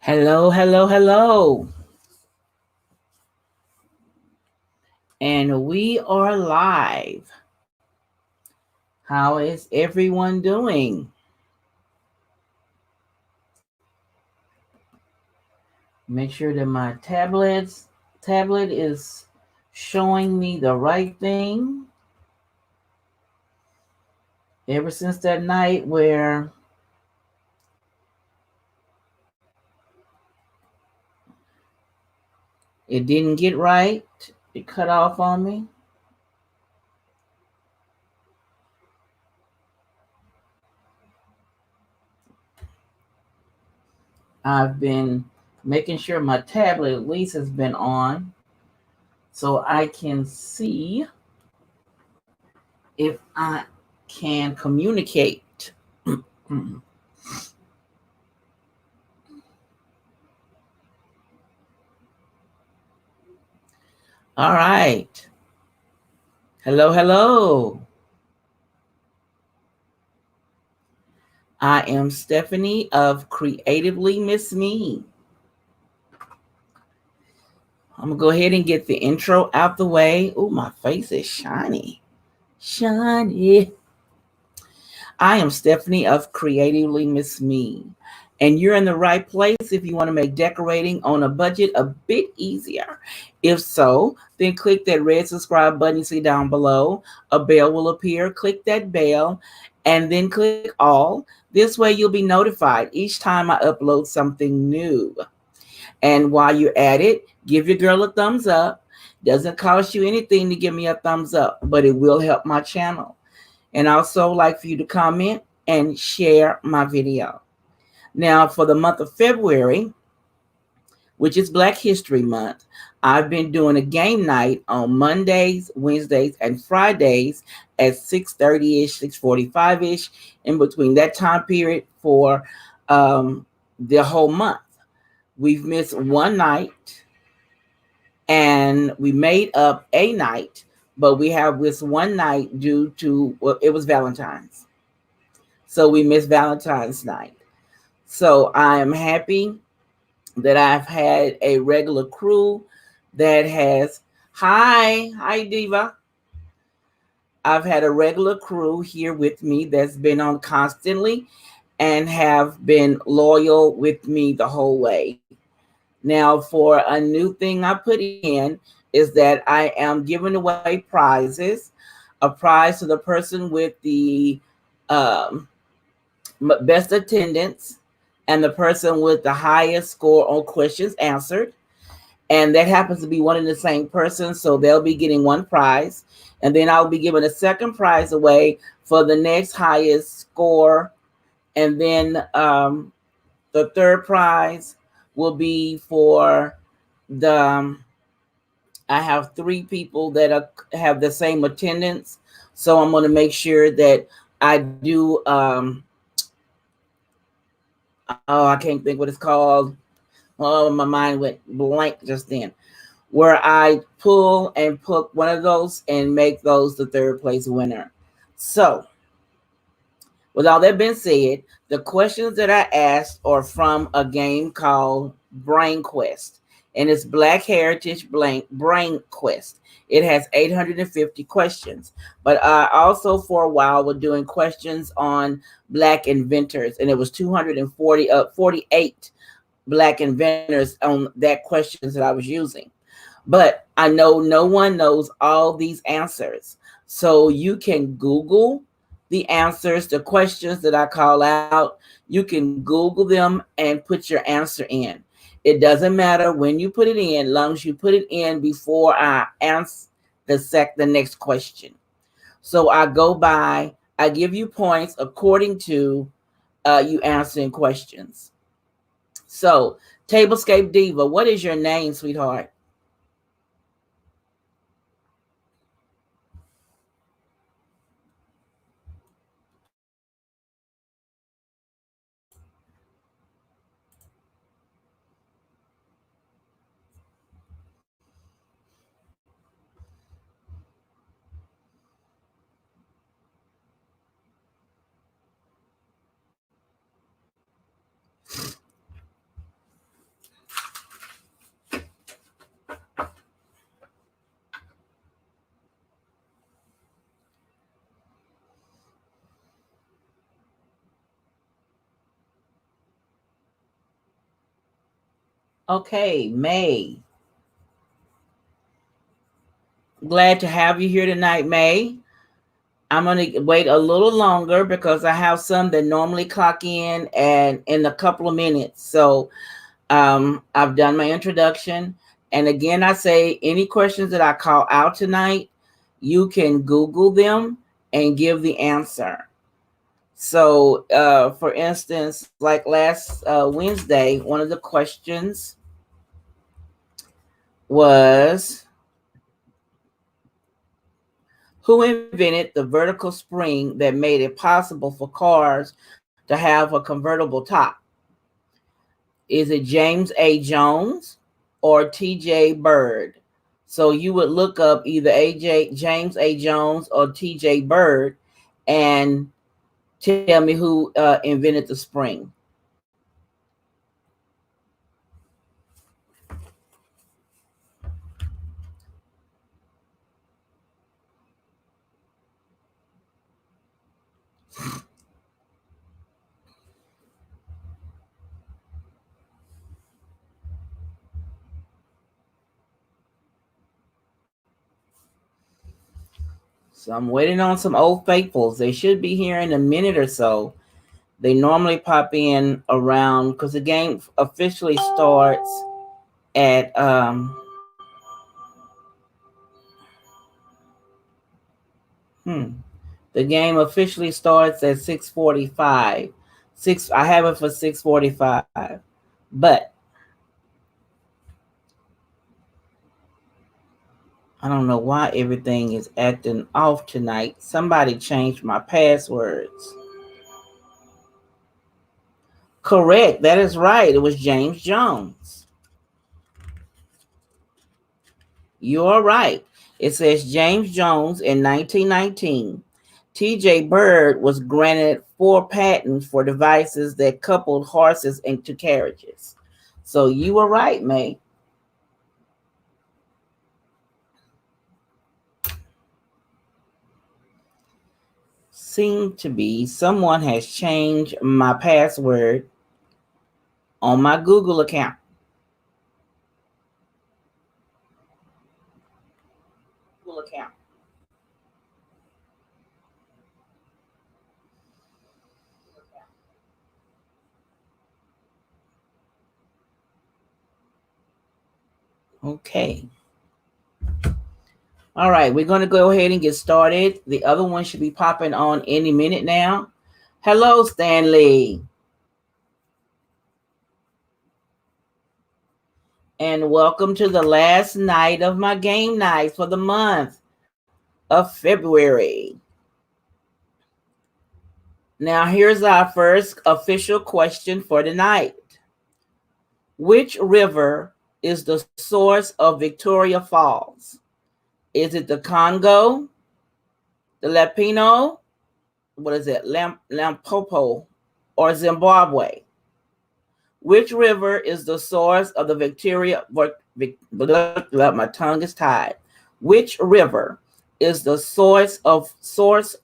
Hello, hello, hello. And we are live. How is everyone doing? Make sure that my tablet is showing me the right thing. Ever since that night where it didn't get right, it cut off on me. I've been making sure my tablet at least has been on so I can see if I can communicate. All right. Hello, hello. I am Stephanie of Creatively Miss Me. I'm going to go ahead and get the intro out the way. Oh, my face is shiny. Shiny. I am Stephanie of Creatively Miss Me. And you're in the right place if you want to make decorating on a budget a bit easier. If so, then click that red subscribe button you see down below. A bell will appear. Click that bell and then click all. This way you'll be notified each time I upload something new. And while you're at it, give your girl a thumbs up. Doesn't cost you anything to give me a thumbs up, but it will help my channel. And also like for you to comment and share my video. Now, for the month of February, which is Black History Month, I've been doing a game night on Mondays, Wednesdays, and Fridays at 6:30-ish, 6:45-ish, in between that time period for the whole month. We've missed one night and we made up a night, but we have this one night due to, well, it was Valentine's. So we missed Valentine's night. So I am happy that I've had a regular crew that has, hi, Diva. I've had a regular crew here with me that's been on constantly and have been loyal with me the whole way. Now, for a new thing I put in is that I am giving away prizes. A prize to the person with the um, best attendance and the person with the highest score on questions answered. And that happens to be one and the same person. So they'll be getting one prize. And then I'll be giving a second prize away for the next highest score. And then the third prize will be for the I have three people that have the same attendance, so I'm going to make sure that I do. Oh, I can't think what it's called. Oh, my mind went blank just then. Where I pull and pick one of those and make those the third place winner. So, with all that being said, the questions that I asked are from a game called Brain Quest, and it's Black Heritage Brain Quest. It has 850 questions, but I also for a while was doing questions on Black inventors, and it was 48 Black inventors on that questions that I was using. But I know no one knows all these answers. So you can Google the answers, the questions that I call out. You can Google them and put your answer in. It doesn't matter when you put it in, as long as you put it in before I answer the next question. So I give you points according to you answering questions. So, Tablescape Diva, what is your name, sweetheart? Okay, May. Glad to have you here tonight, May. I'm going to wait a little longer because I have some that normally clock in a couple of minutes. So I've done my introduction. And again, I say any questions that I call out tonight, you can Google them and give the answer. So, for instance, like last Wednesday, one of the questions was, who invented the vertical spring that made it possible for cars to have a convertible top? Is it James A. Jones or T.J. Bird? So you would look up either James A. Jones or T.J. Bird and tell me who invented the spring. So I'm waiting on some old faithfuls. They should be here in a minute or so. They normally pop in around because the game officially starts at the game officially starts at 6:45. I have it for 6:45. But I don't know why everything is acting off tonight. Somebody changed my passwords. Correct. That is right. It was James Jones. You are right. It says James Jones in 1919. T.J. Bird was granted 4 patents for devices that coupled horses into carriages. So you were right, May. Seem to be someone has changed my password on my Google account. Okay. All right, we're going to go ahead and get started. The other one should be popping on any minute now. Hello, Stanley. And welcome to the last night of my game night for the month of February. Now, here's our first official question for tonight. Which river is the source of Victoria Falls? Is it the Congo, the Lampopo, Lampopo, or Zimbabwe? Which river is the source of the my tongue is tied. Which river is the source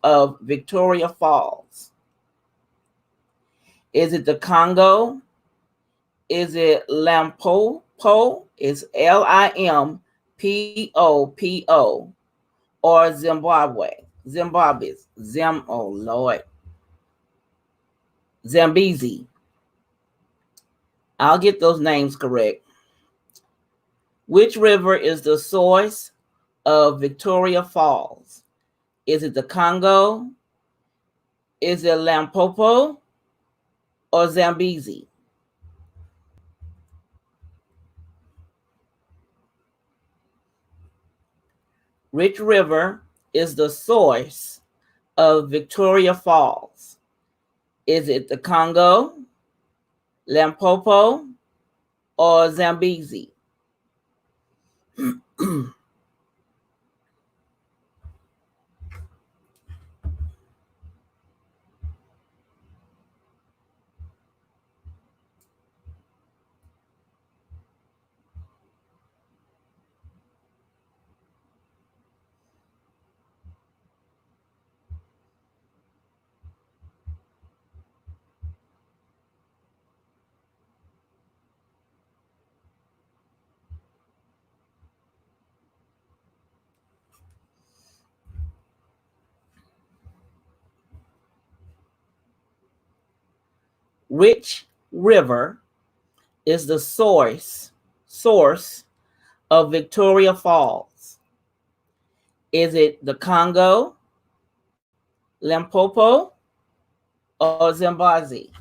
of Victoria Falls? Is it the Congo? Is it Lampopo? It's Limpopo, or Zimbabwe? Oh Lord. Zambezi. I'll get those names correct. Which river is the source of Victoria Falls? Is it the Congo? Is it Limpopo or Zambezi? Which river is the source of Victoria Falls? Is it the Congo, Limpopo, or Zambezi? Which river is the source of Victoria Falls? Is it the Congo, Limpopo, or Zambezi?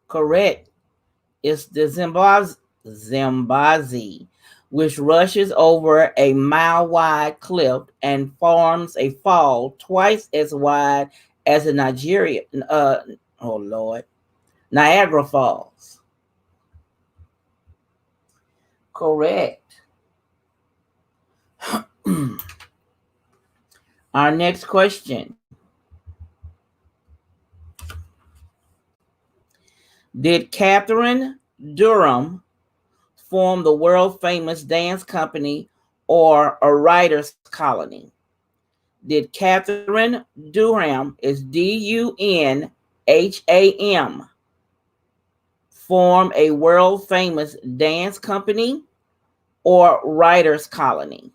Correct. It's the Zambezi, which rushes over a mile-wide cliff and forms a fall twice as wide as the oh Lord, Niagara Falls. Correct. Our next question. Did Catherine Durham form the world famous dance company or a writer's colony? Did Catherine Durham, is Dunham, form a world famous dance company or writer's colony?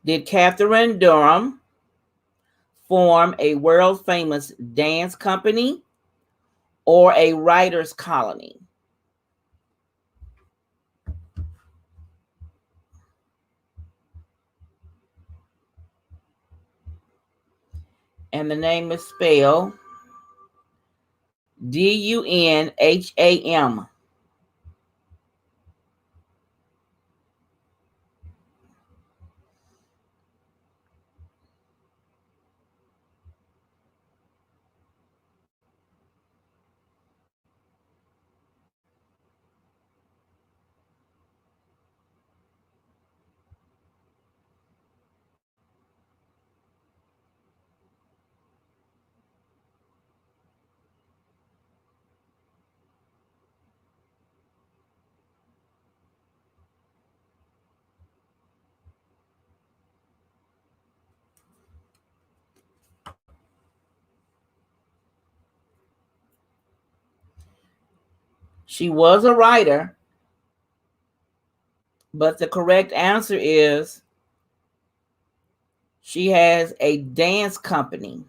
Did Catherine Durham form a world famous dance company or a writer's colony? And the name is spelled Dunham. She was a writer, but the correct answer is she has a dance company.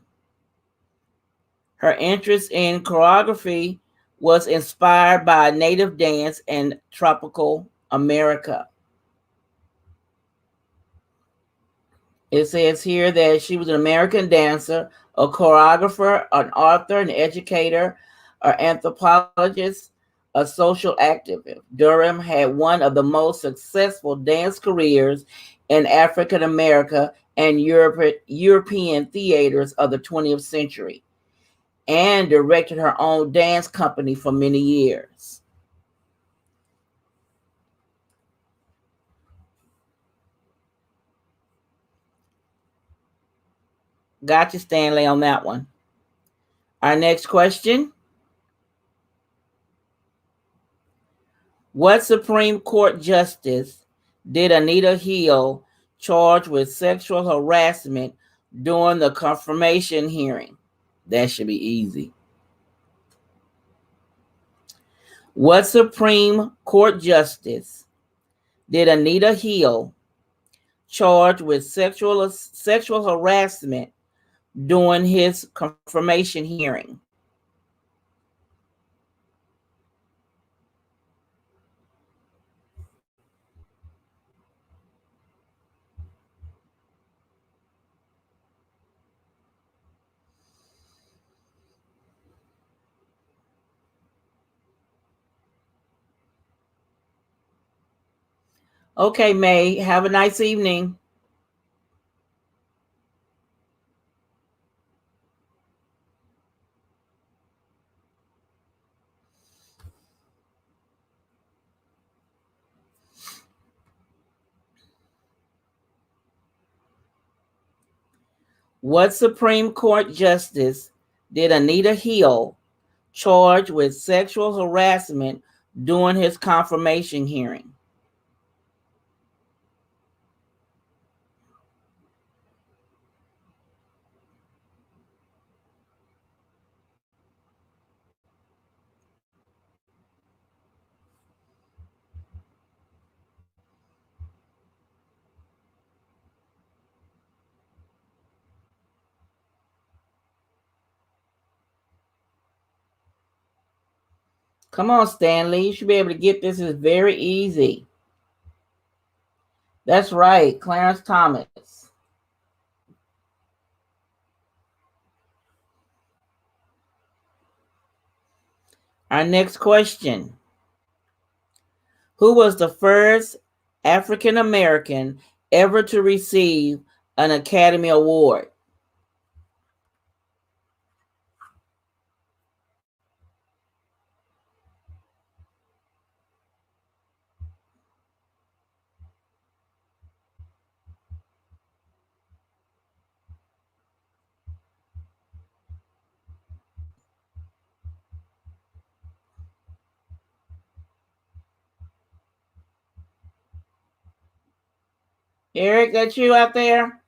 Her interest in choreography was inspired by native dance and tropical America. It says here that she was an American dancer, a choreographer, an author, an educator, an anthropologist, a social activist. Durham had one of the most successful dance careers in African America and European theaters of the 20th century, and directed her own dance company for many years. Got you, Stanley, on that one. Our next question. What Supreme Court justice did Anita Hill charge with sexual harassment during the confirmation hearing? That should be easy. What Supreme Court justice did Anita Hill charge with sexual harassment during his confirmation hearing? Okay, May, have a nice evening. What Supreme Court justice did Anita Hill charge with sexual harassment during his confirmation hearing? Come on, Stanley. You should be able to get this. It's very easy. That's right, Clarence Thomas. Our next question. Who was the first African American ever to receive an Academy Award? Eric, that's you out there?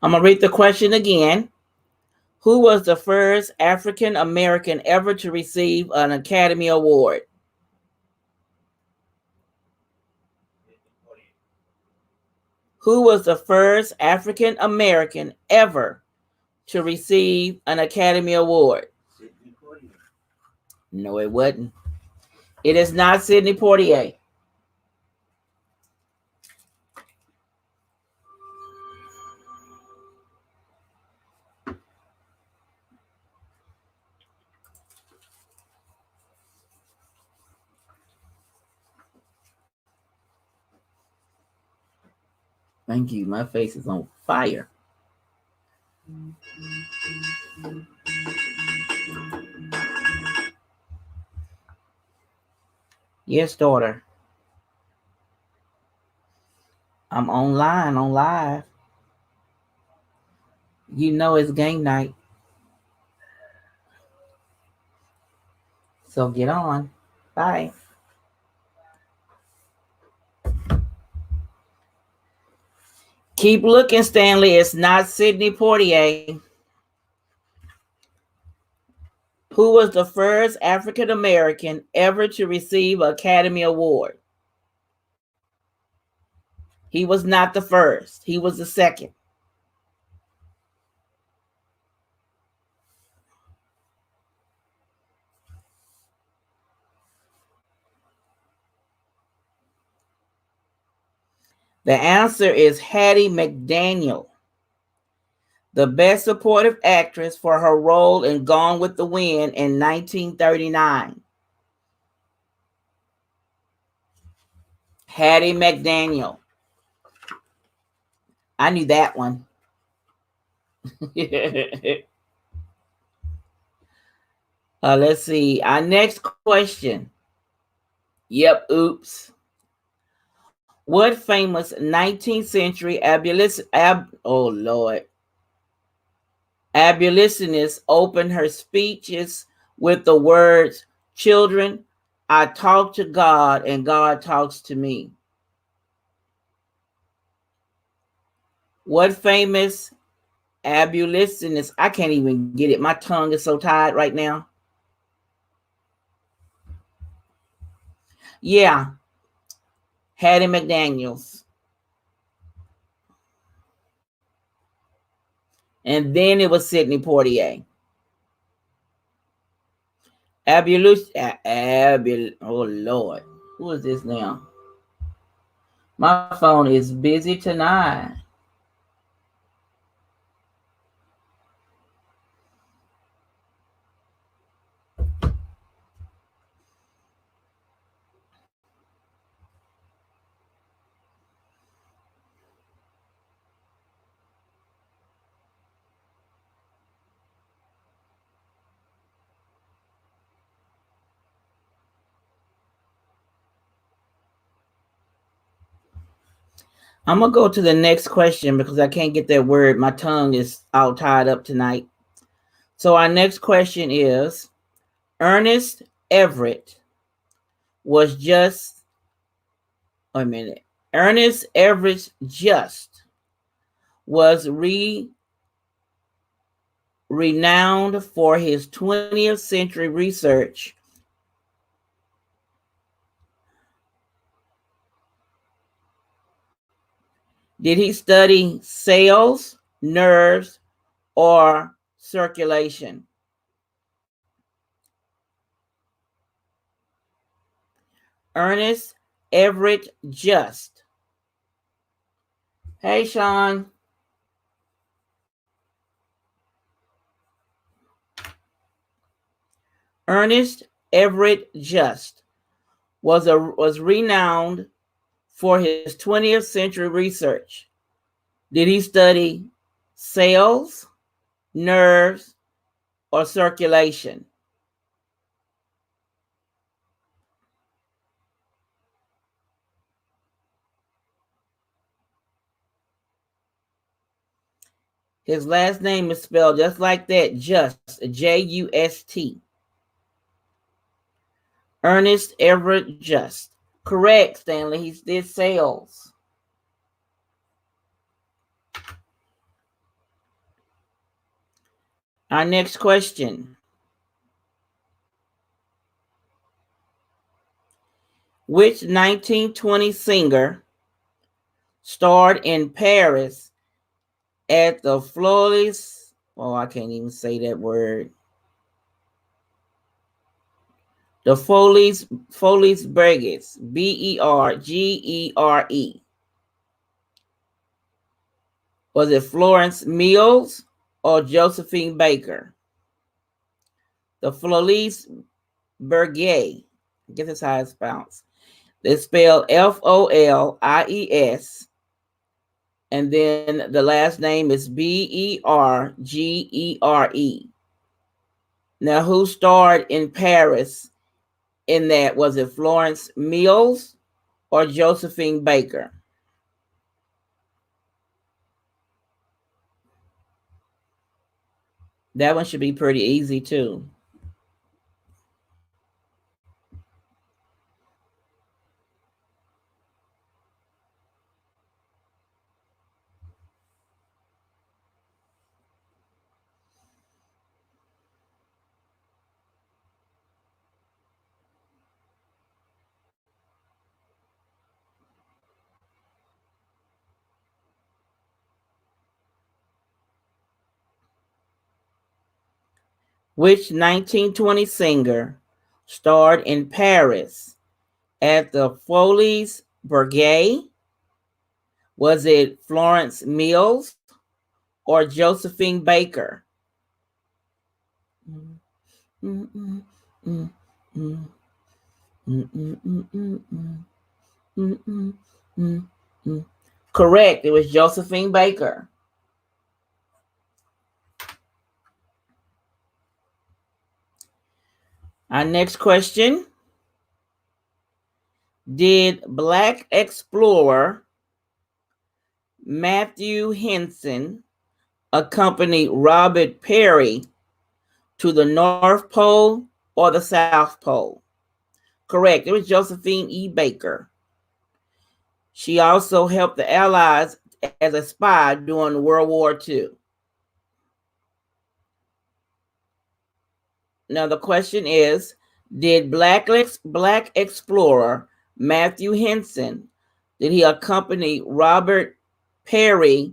I'm going to read the question again. Who was the first African American ever to receive an Academy Award? Who was the first African American ever to receive an Academy Award? No, it wasn't. It is not Sidney Poitier. Thank you. My face is on fire. Yes, daughter. I'm online, on live. You know it's game night. So get on. Bye. Keep looking, Stanley. It's not Sidney Poitier. Who was the first African American ever to receive an Academy Award? He was not the first. He was the second. The answer is Hattie McDaniel, the Best Supportive Actress for her role in Gone with the Wind in 1939. Hattie McDaniel. I knew that one. Let's see. Our next question. Yep, oops. What famous 19th century abolitionist opened her speeches with the words, "Children, I talk to God and God talks to me"? What famous Abolitionist. I can't even get it. My tongue is so tired right now. Yeah. Hattie McDaniels. And then it was Sidney Poitier. Oh, Lord. Who is this now? My phone is busy tonight. I'm going to go to the next question because I can't get that word. My tongue is all tied up tonight. So our next question is, Ernest Everett was just, wait a minute. Ernest Everett Just was renowned for his 20th century research Did he study cells, nerves, or circulation? Ernest Everett Just. Hey, Sean. Ernest Everett Just was renowned for his 20th century research. Did he study cells, nerves, or circulation? His last name is spelled just like that, Just, J-U-S-T. Ernest Everett Just. Correct, Stanley. He did cells. Our next question. Which 1920 singer starred in Paris at the Folies? Oh, I can't even say that word. The Folies Bergers, Bergere. Was it Florence Mills or Josephine Baker? The Folies Bergers. I guess that's how it's pronounced. They spell Folies, and then the last name is Bergere. Now, who starred in Paris in that? Was it Florence Mills or Josephine Baker? That one should be pretty easy too. Which 1920 singer starred in Paris at the Folies Bergers? Was it Florence Mills or Josephine Baker? Correct. It was Josephine Baker. Our next question. Did Black explorer Matthew Henson accompany Robert Peary to the North Pole or the South Pole? Correct. It was Josephine E. Baker. She also helped the Allies as a spy during World War II. Now the question is, did black explorer Matthew Henson, did he accompany Robert Peary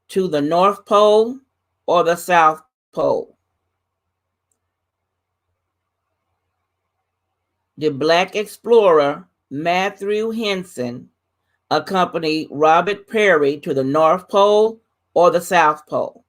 to the North Pole or the South Pole? Did black explorer Matthew Henson accompany Robert Peary to the North Pole or the South Pole?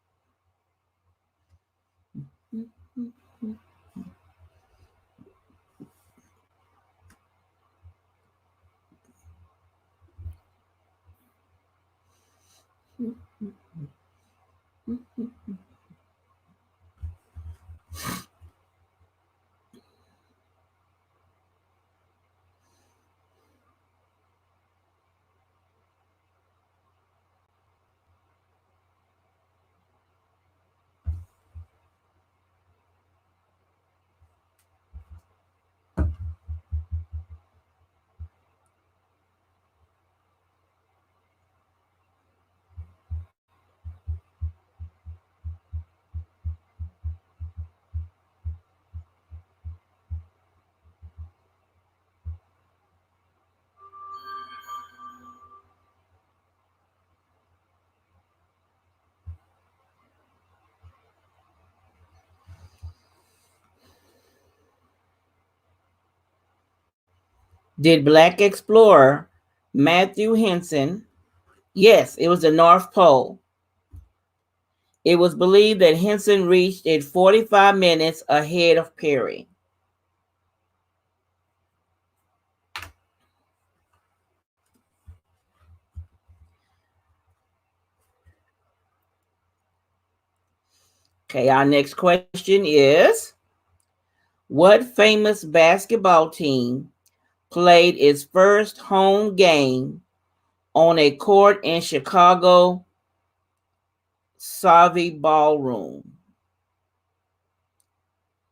Did black explorer Matthew Henson, yes, it was the North Pole. It was believed that Henson reached it 45 minutes ahead of Peary. Okay, our next question is, what famous basketball team played its first home game on a court in Chicago Savvy Ballroom?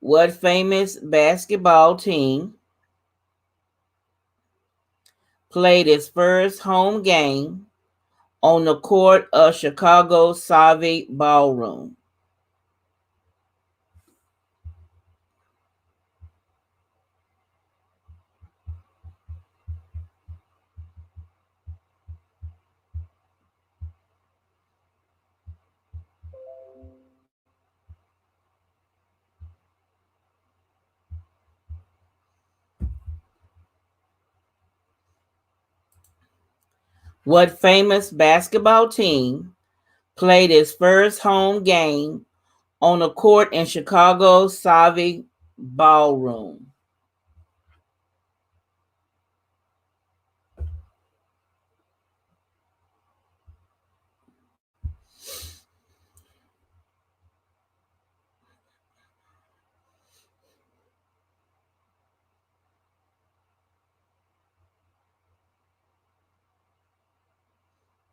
What famous basketball team played its first home game on the court of Chicago Savvy Ballroom? What famous basketball team played its first home game on a court in Chicago Savvy Ballroom?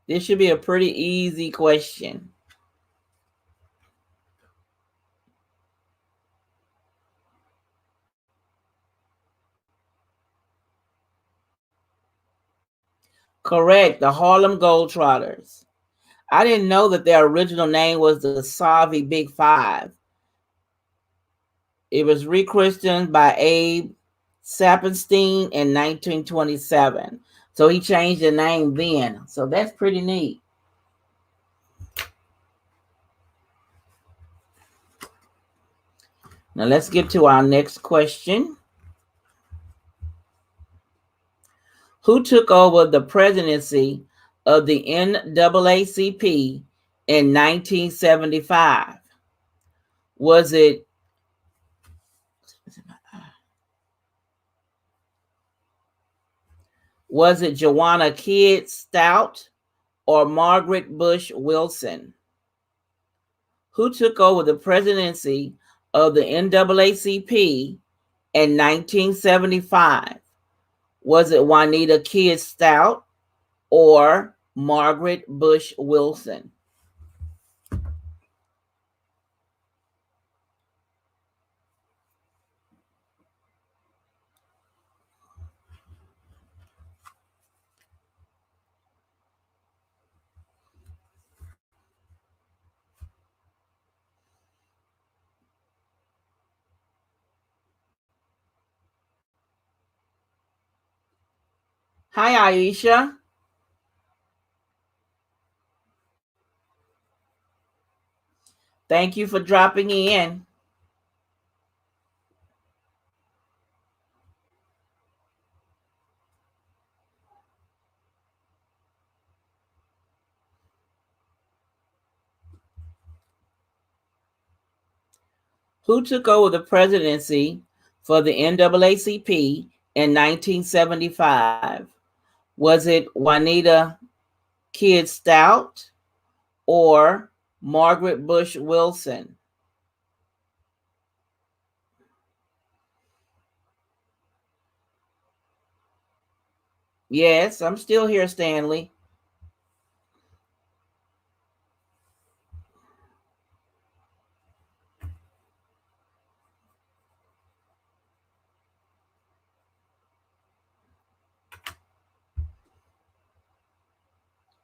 This should be a pretty easy question. Correct, the Harlem Globetrotters. I didn't know that their original name was the Savvy Big Five. It was rechristened by Abe Saperstein in 1927. So he changed the name then. So that's pretty neat. Now let's get to our next question. Who took over the presidency of the NAACP in 1975? Was it Joanna Kidd Stout or Margaret Bush Wilson? Who took over the presidency of the NAACP in 1975? Was it Juanita Kidd Stout or Margaret Bush Wilson? Hi, Aisha. Thank you for dropping in. Who took over the presidency for the NAACP in 1975? Was it Juanita Kidd Stout or Margaret Bush Wilson? Yes, I'm still here, Stanley.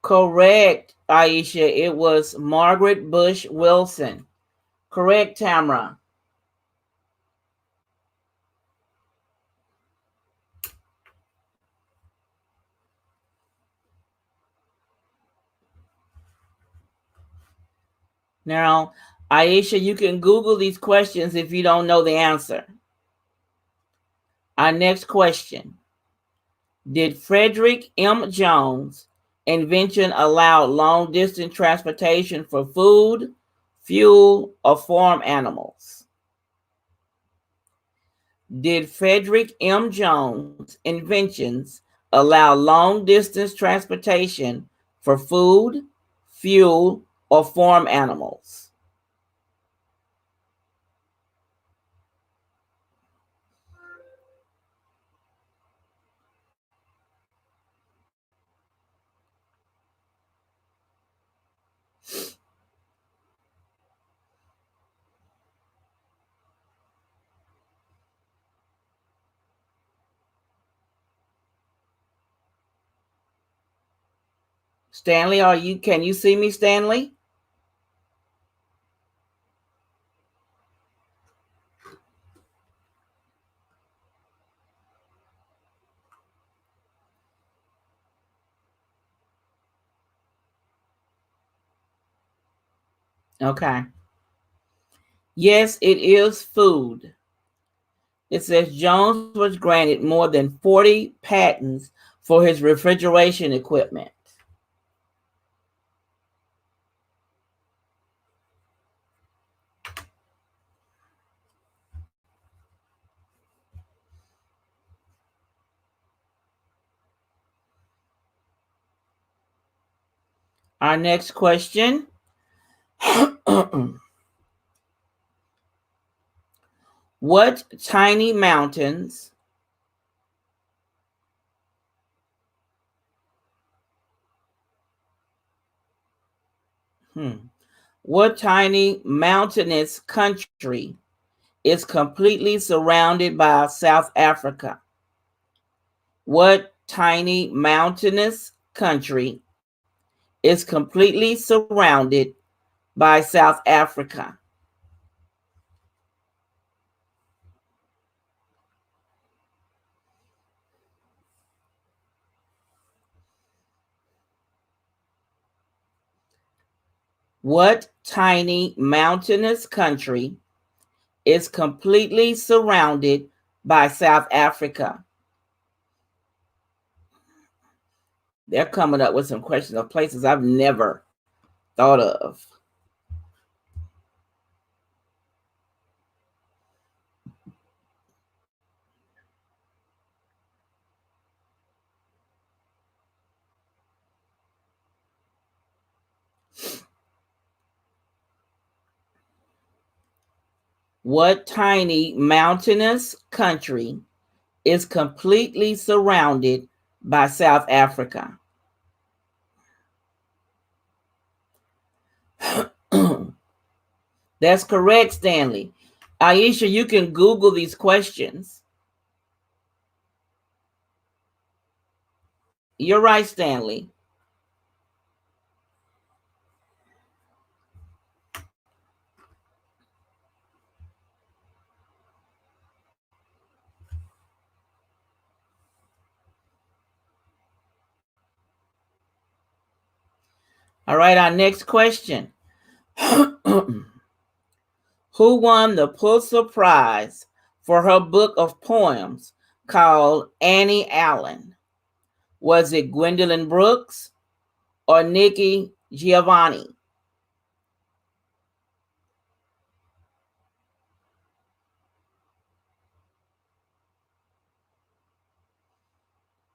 Correct, Aisha. It was Margaret Bush Wilson. Correct, Tamra. Now, Aisha, you can Google these questions if you don't know the answer. Our next question: did Frederick M. Jones' invention allow long distance transportation for food, fuel, or farm animals? Did Frederick M. Jones' inventions allow long distance transportation for food, fuel, or farm animals? Stanley, can you see me, Stanley? Okay. Yes, it is food. It says Jones was granted more than 40 patents for his refrigeration equipment. Our next question. What tiny mountains hmm, what tiny mountainous country is completely surrounded by South Africa? What tiny mountainous country is completely surrounded by South Africa? What tiny mountainous country is completely surrounded by South Africa? They're coming up with some questions of places I've never thought of. What tiny mountainous country is completely surrounded by South Africa? That's correct, Stanley. Aisha, you can Google these questions. You're right, Stanley. All right, our next question. Who won the Pulitzer Prize for her book of poems called Annie Allen? Was it Gwendolyn Brooks or Nikki Giovanni?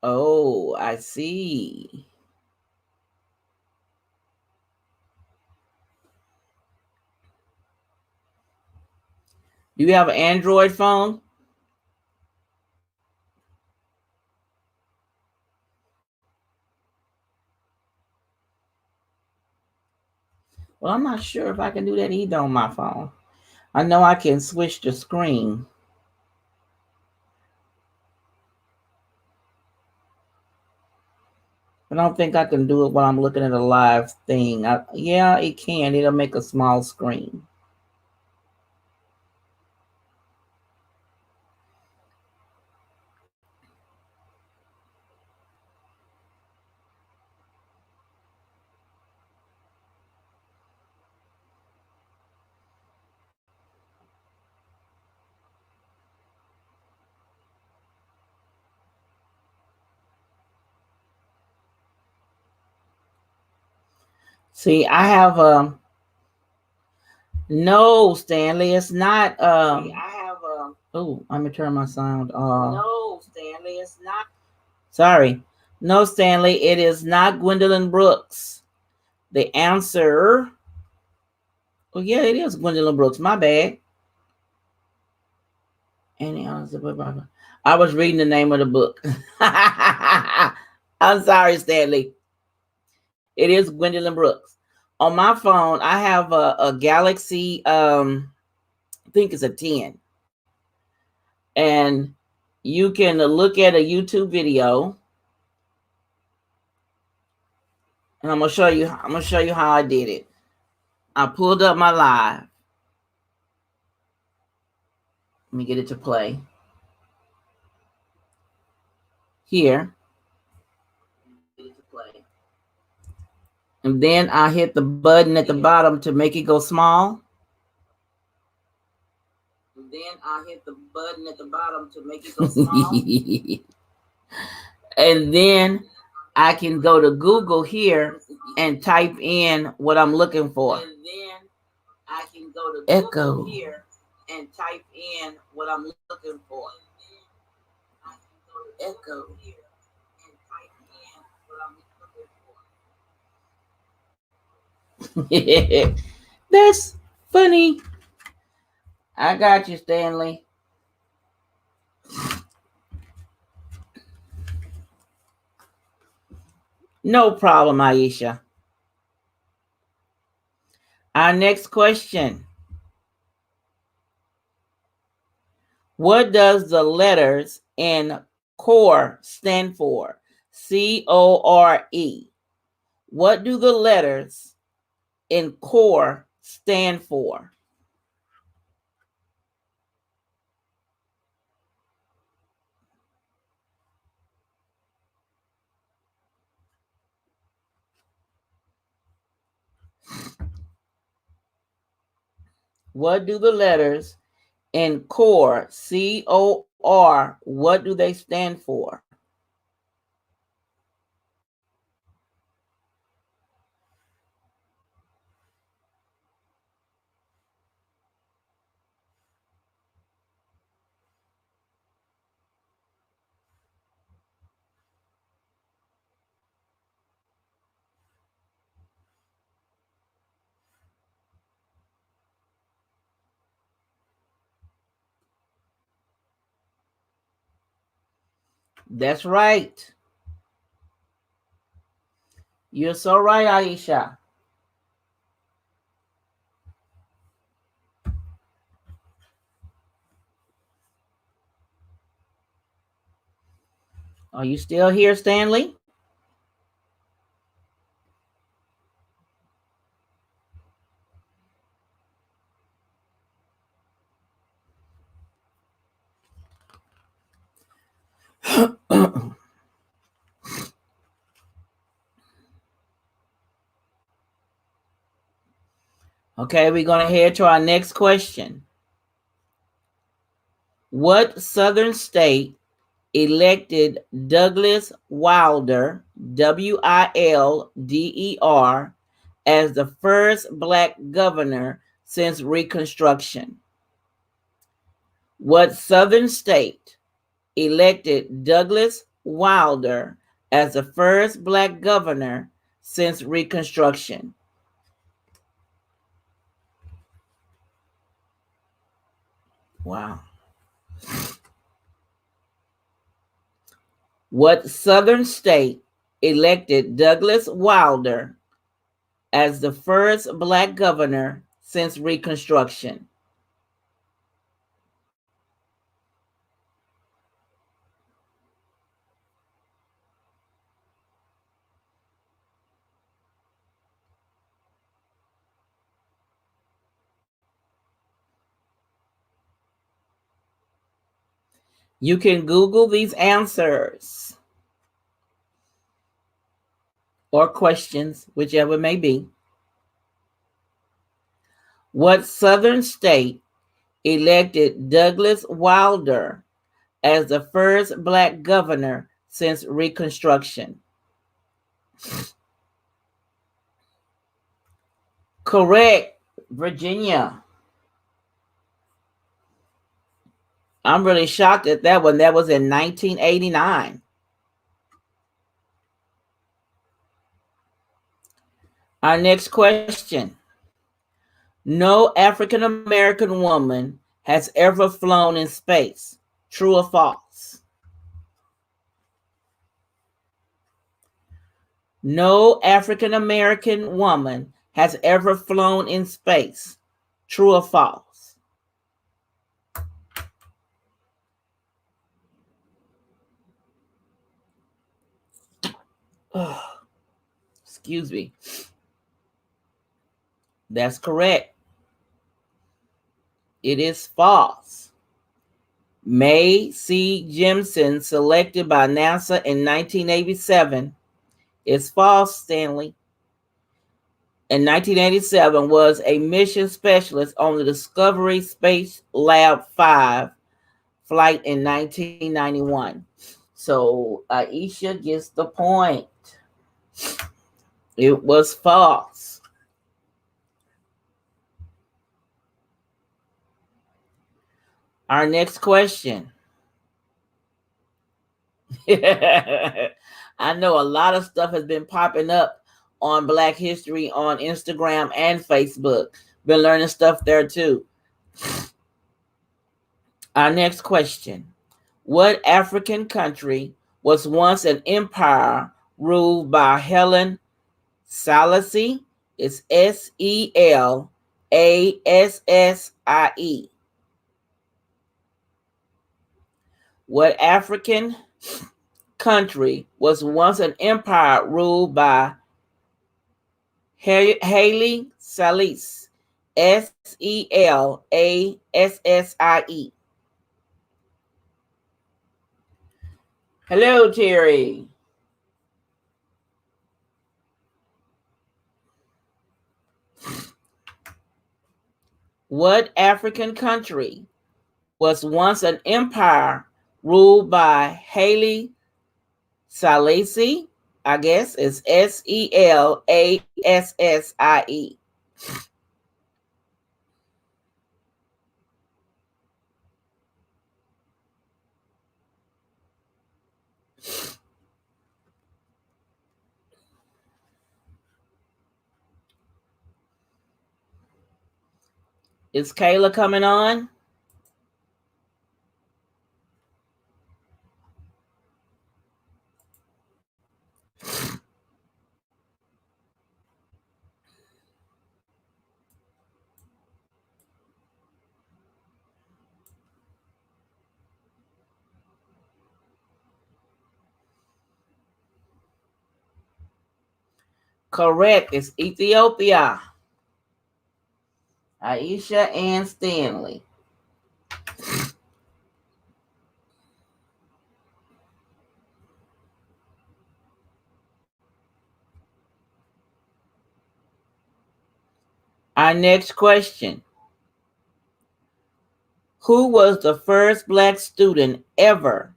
Oh, I see. Do you have an Android phone? Well, I'm not sure if I can do that either on my phone. I know I can switch the screen. But I don't think I can do it while I'm looking at a live thing. Yeah, it can. It'll make a small screen. See, I have no, Stanley, it's not See, I have oh, I'm gonna turn my sound off. No, Stanley, it's not. Sorry. No, Stanley, it is not Gwendolyn Brooks. The answer. Oh, yeah, it is Gwendolyn Brooks. My bad. Any answer? I was reading the name of the book. I'm sorry, Stanley. It is Gwendolyn Brooks. On my phone, I have a Galaxy, I think it's a 10. And you can look at a YouTube video. And I'm gonna show you how I did it. I pulled up my live. Let me get it to play. Here. And then I hit the button at the bottom to make it go small. And then I hit the button at the bottom to make it go small. And then I can go to Google here and type in what I'm looking for. And then I can go to Google here and type in what I'm looking for. Echo here and type in what I'm looking for. That's funny. I got you, Stanley. No problem, Aisha. Our next question. What does the letters in CORE stand for? CORE. What do the letters in CORE stand for? What do the letters in CORE, COR, what do they stand for? That's right. You're so right, Aisha. Are you still here, Stanley? Okay, we're going to head to our next question. What southern state elected Douglas Wilder, Wilder, as the first black governor since Reconstruction? What southern state elected Douglas Wilder as the first black governor since Reconstruction? Wow. What southern state elected Douglas Wilder as the first black governor since Reconstruction? You can Google these answers or questions, whichever it may be. What southern state elected Douglas Wilder as the first black governor since Reconstruction? Correct, Virginia. I'm really shocked at that one. That was in 1989. Our next question. No African American woman has ever flown in space. True or false? No African American woman has ever flown in space. True or false? Oh, excuse me. That's correct. It is false. Mae C. Jemison, selected by NASA in 1987, is false, Stanley. In 1987, was a mission specialist on the Discovery Space Lab 5 flight in 1991. So Aisha gets the point. It was false. Our next question. I know a lot of stuff has been popping up on Black History on Instagram and Facebook. Been learning stuff there too. Our next question. What African country was once an empire ruled by Helen Selassie? It's Selassie. What African country was once an empire ruled by Haile Selassie? Selassie. Hello, Terry. What African country was once an empire ruled by Haile Selassie? I guess it's Selassie. Is Kayla coming on? Correct. It's Ethiopia. Aisha and Stanley. Our next question. Who was the first Black student ever?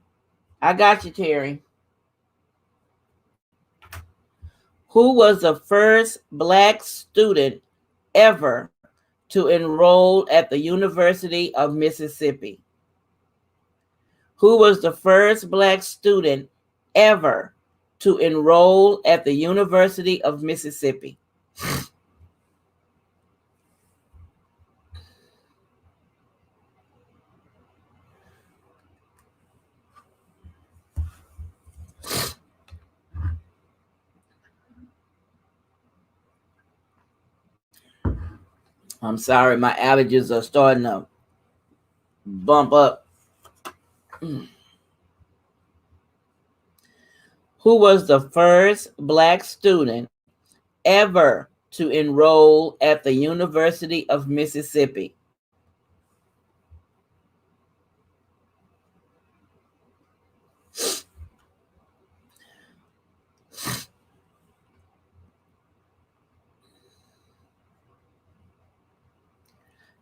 I got you, Terry. Who was the first Black student ever to enroll at the University of Mississippi? Who was the first Black student ever to enroll at the University of Mississippi? I'm sorry, my allergies are starting to bump up. Who was the first Black student ever to enroll at the University of Mississippi?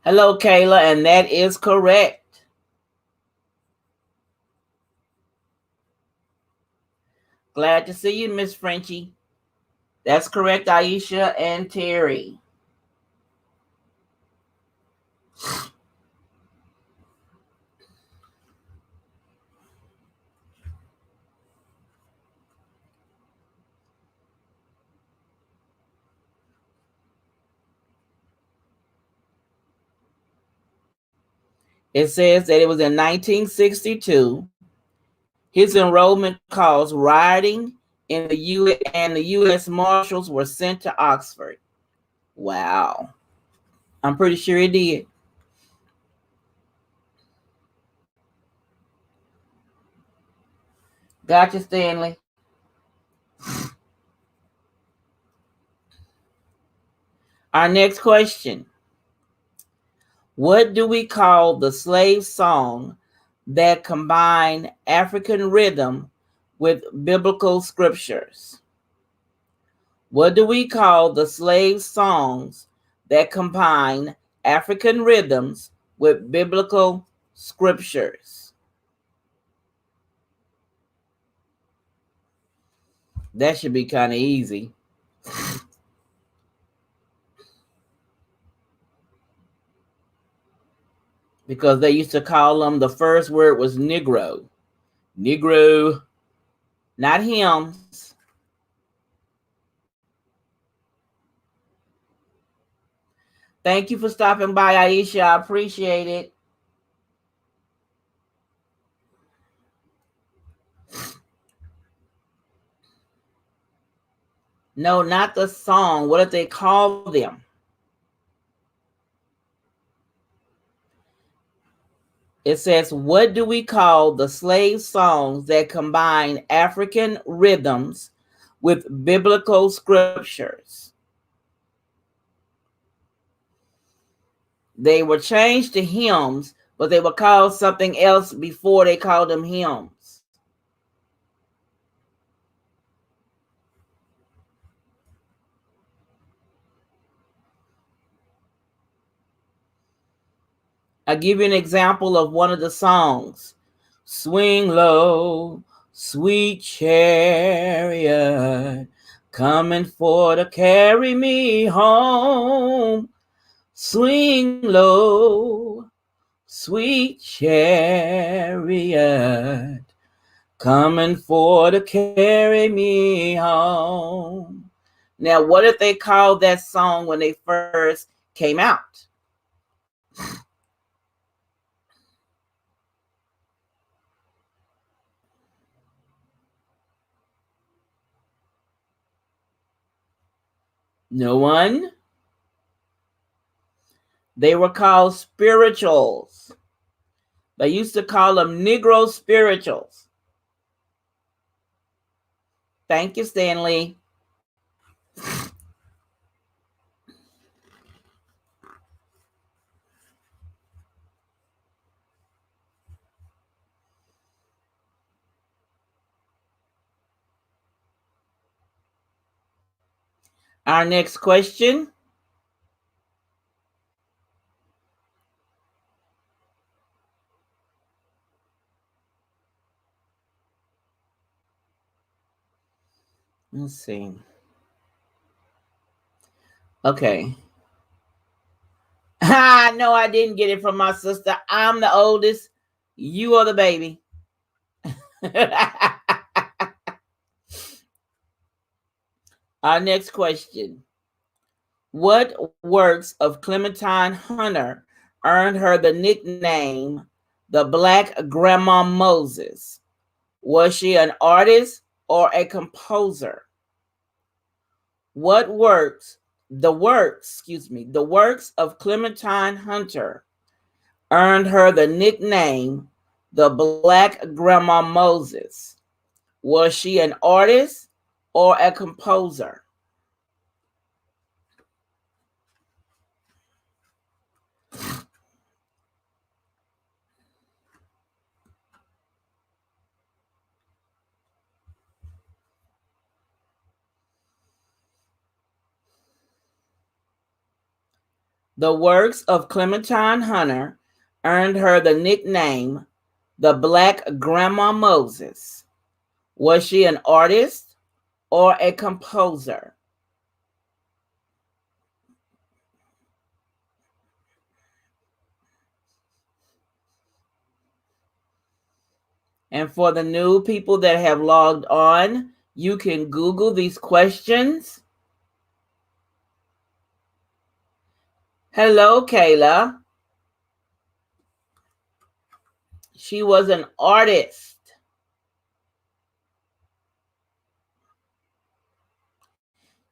Hello, Kayla, and that is correct. Glad to see you, Miss Frenchie. That's correct, Aisha and Terry. It says that it was in 1962. His enrollment caused rioting in the U.S. and the U.S. Marshals were sent to Oxford. Wow. I'm pretty sure it did. Gotcha, Stanley. Our next question. What do we call the slave song that combine African rhythm with biblical scriptures? What do we call the slave songs that combine African rhythms with biblical scriptures? That should be kind of easy. Because they used to call them, the first word was Negro. Negro, not hymns. Thank you for stopping by, Aisha. I appreciate it. No, not the song. What did they call them? It says, what do we call the slave songs that combine African rhythms with biblical scriptures? They were changed to hymns, but they were called something else before they called them hymns. I'll give you an example of one of the songs. Swing low, sweet chariot, coming for to carry me home. Swing low, sweet chariot, coming for to carry me home. Now, what did they call that song when they first came out? No one? They were called spirituals. They used to call them Negro spirituals. Thank you, Stanley. Our next question. Let's see. Okay. No, I didn't get it from my sister. I'm the oldest. You are the baby. Our next question. What works of Clementine Hunter earned her the nickname the Black Grandma Moses? Was she an artist or a composer? The works of Clementine Hunter earned her the nickname the Black Grandma Moses. Was she an artist or a composer? The works of Clementine Hunter earned her the nickname the Black Grandma Moses. Was she an artist or a composer? And for the new people that have logged on, you can Google these questions. Hello, Kayla. She was an artist.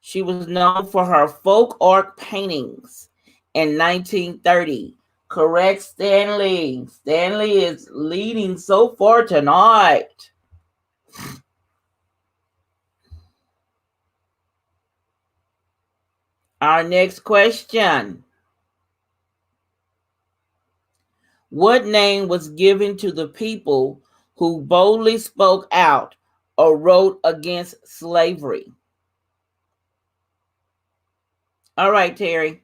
She was known for her folk art paintings in 1930. Correct, Stanley. Stanley is leading so far tonight. Our next question. What name was given to the people who boldly spoke out or wrote against slavery? All right, Terry.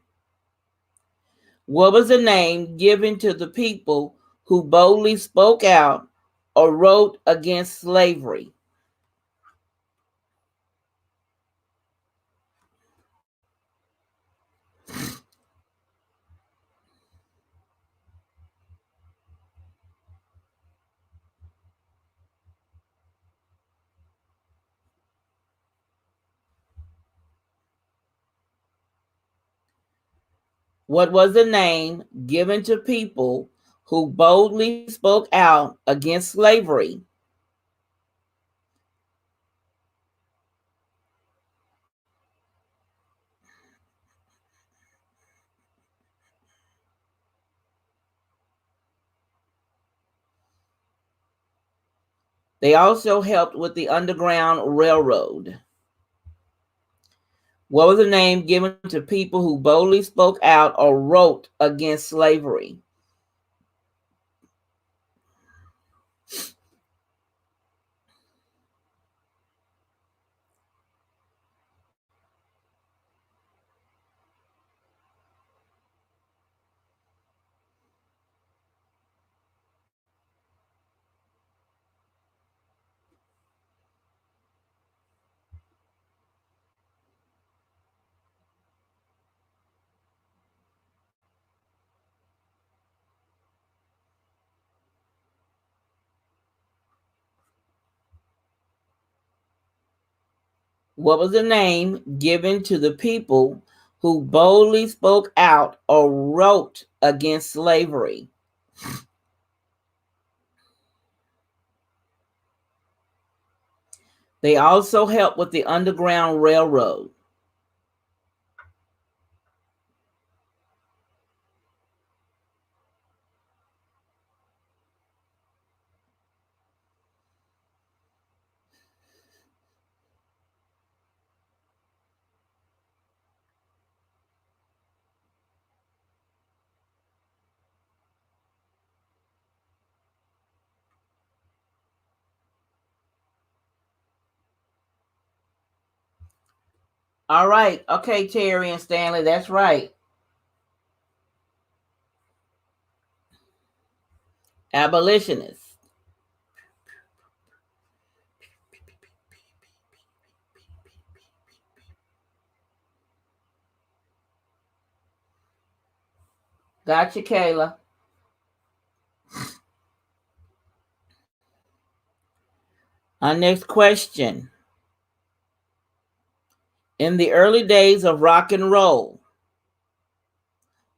What was the name given to the people who boldly spoke out or wrote against slavery? What was the name given to people who boldly spoke out against slavery? They also helped with the Underground Railroad. What was the name given to people who boldly spoke out or wrote against slavery? What was the name given to the people who boldly spoke out or wrote against slavery? They also helped with the Underground Railroad. All right. Okay, Terry and Stanley, that's right. Abolitionists. Gotcha, Kayla. Our next question. In the early days of rock and roll,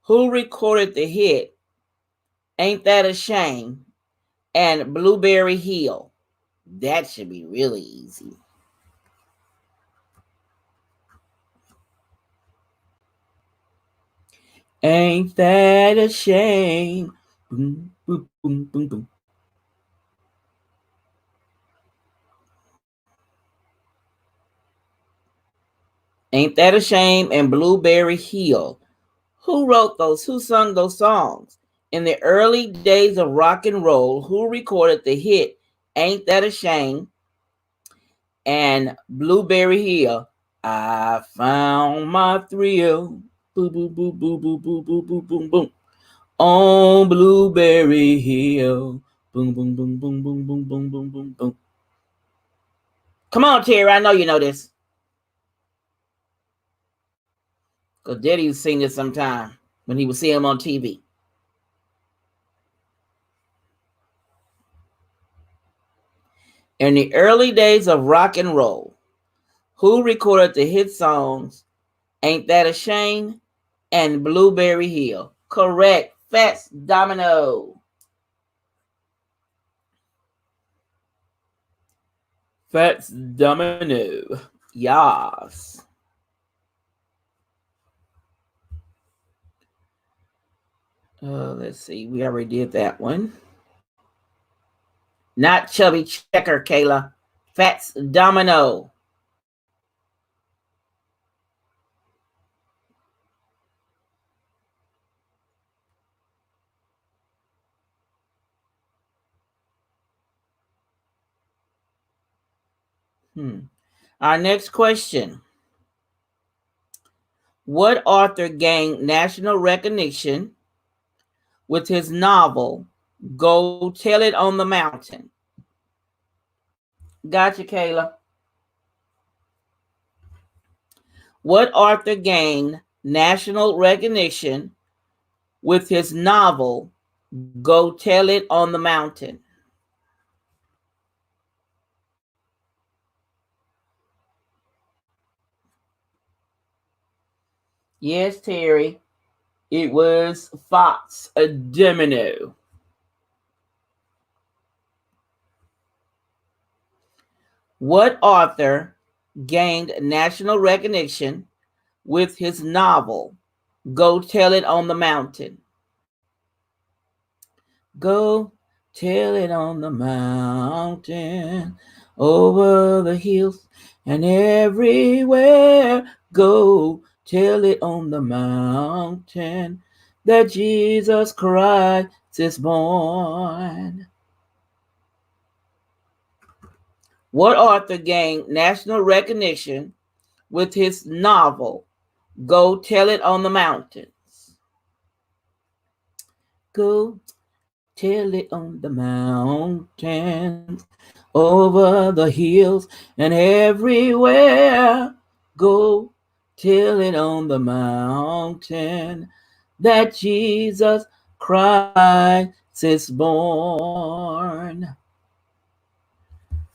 who recorded the hit Ain't That a Shame and Blueberry Hill? That should be really easy. Ain't that a shame? Boom, boom, boom, boom, boom. Ain't That a Shame and Blueberry Hill. Who wrote those? Who sung those songs? In the early days of rock and roll, who recorded the hit Ain't That a Shame and Blueberry Hill? I found my thrill. Boo, boo, boo, boo, boo, boo, boo, boo, boom, boom. On Blueberry Hill. Boom, boom, boom, boom, boom, boom, boom, boom, boom, boom. Come on, Terry. I know you know this. Because Daddy used to sing this sometime when he would see him on TV. In the early days of rock and roll, who recorded the hit songs Ain't That a Shame and Blueberry Hill? Correct. Fats Domino. Fats Domino. Yas. Let's see. We already did that one. Not Chubby Checker, Kayla. Fats Domino. Our next question. What author gained national recognition with his novel, Go Tell It on the Mountain? Gotcha, Kayla. What author gained national recognition with his novel, Go Tell It on the Mountain? Yes, Terry. It was Fats Domino. What author gained national recognition with his novel, Go Tell It on the Mountain? Go tell it on the mountain, over the hills and everywhere. Go tell it on the mountain that Jesus Christ is born. What author gained national recognition with his novel, Go Tell It on the Mountains? Go tell it on the mountains, over the hills and everywhere. Go tell it on the mountain that Jesus Christ is born.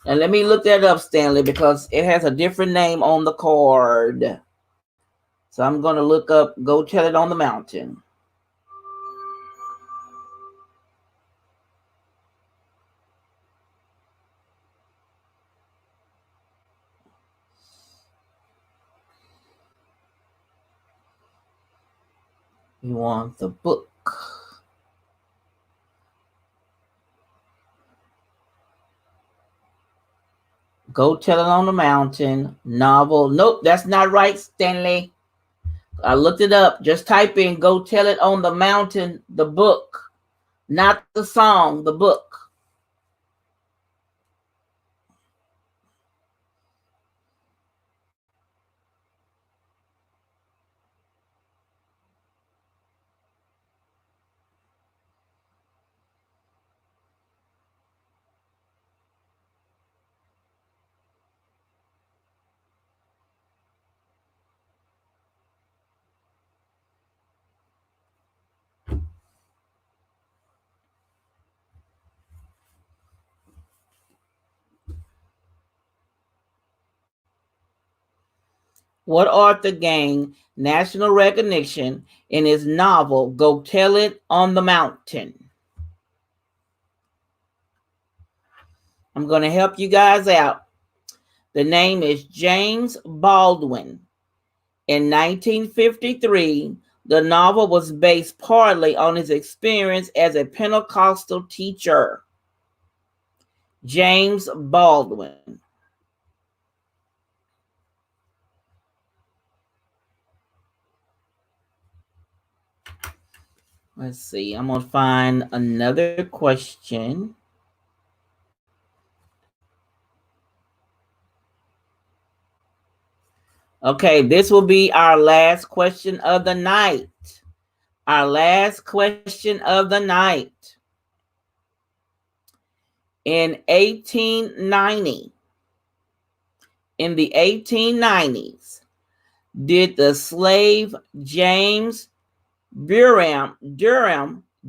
And let me look that up, Stanley, because it has a different name on the card. So I'm going to look up Go Tell It on the Mountain. You want the book. Go Tell It on the Mountain novel. Nope, that's not right, Stanley. I looked it up. Just type in Go Tell It on the Mountain, the book, not the song, the book. What author gained national recognition in his novel Go Tell It on the Mountain? I'm going to help you guys out. The name is James Baldwin. In 1953, the novel was based partly on his experience as a Pentecostal teacher. James Baldwin. Let's see. I'm going to find another question. Okay, this will be our last question of the night. Our last question of the night. In the 1890s, did the slave James Durham,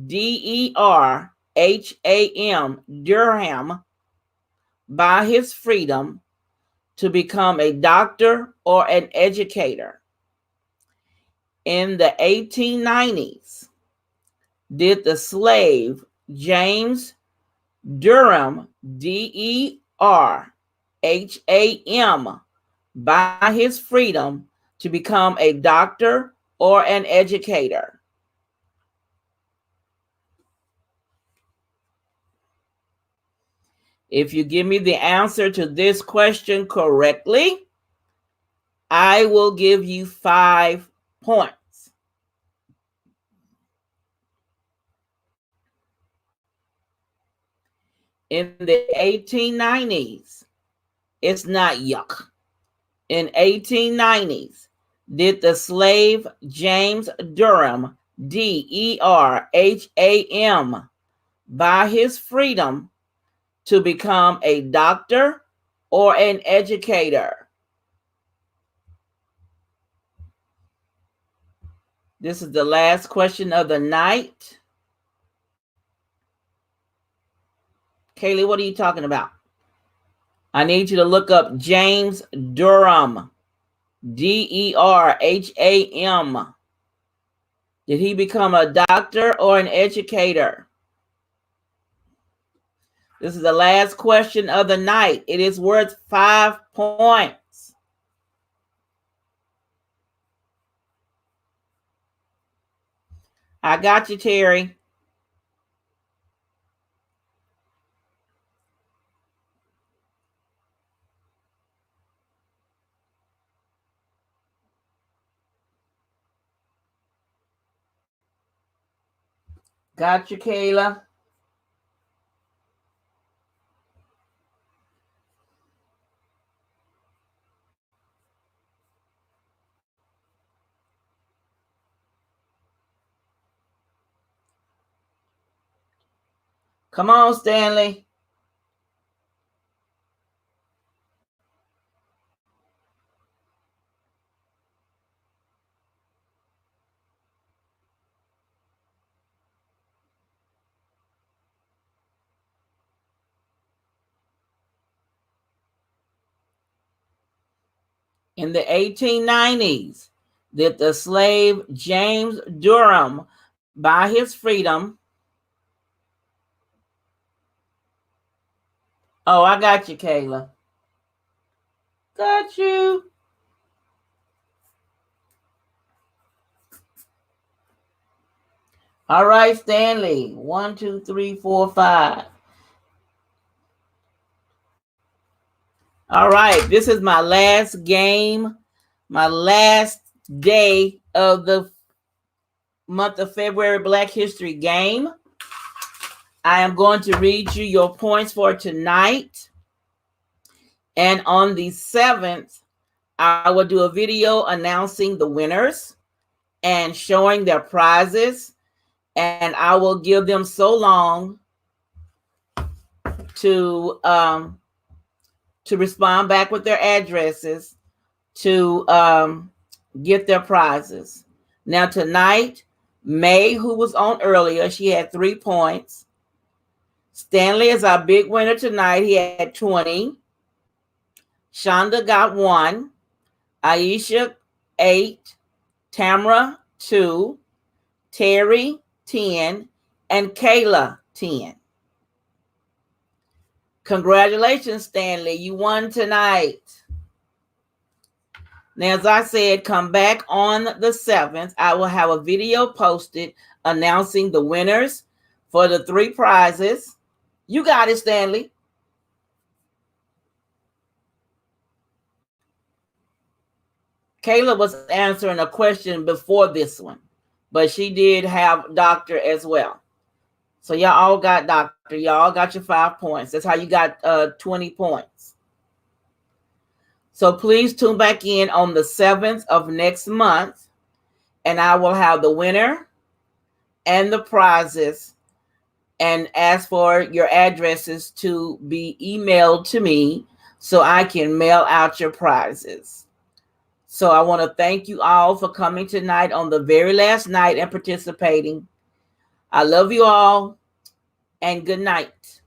D-E-R-H-A-M, Durham, buy his freedom to become a doctor or an educator? In the 1890s, did the slave James Durham, D-E-R-H-A-M, buy his freedom to become a doctor or an educator? If you give me the answer to this question correctly, I will give you 5 points. In the 1890s, it's not yuck. In 1890s, did the slave James Durham, D-E-R-H-A-M, buy his freedom to become a doctor or an educator? This is the last question of the night. Kaylee, what are you talking about? I need you to look up James Durham, D-E-R-H-A-M. Did he become a doctor or an educator? This is the last question of the night. It is worth 5 points. I got you, Terry. Got you, Kayla. Come on, Stanley. In the 1890s, did the slave James Durham buy his freedom? Oh, I got you, Kayla. Got you. All right, Stanley. 1, 2, 3, 4, 5. All right, this is my last game, my last day of the month of February Black History game. I am going to read you your points for tonight. And on the 7th, I will do a video announcing the winners and showing their prizes. And I will give them so long to respond back with their addresses to get their prizes. Now tonight, May, who was on earlier, she had 3 points. Stanley is our big winner tonight. He had 20. Shonda got 1. Aisha 8, Tamara 2, Terry 10, and Kayla 10. Congratulations, Stanley. You won tonight. Now, as I said, come back on the 7th. I will have a video posted announcing the winners for the 3 prizes. You got it, Stanley. Kayla was answering a question before this one, but she did have doctor as well. So y'all all got doctor. Y'all all got your 5 points. That's how you got 20 points. So please tune back in on the 7th of next month, and I will have the winner and the prizes and ask for your addresses to be emailed to me so I can mail out your prizes. So I want to thank you all for coming tonight on the very last night and participating. I love you all, and good night.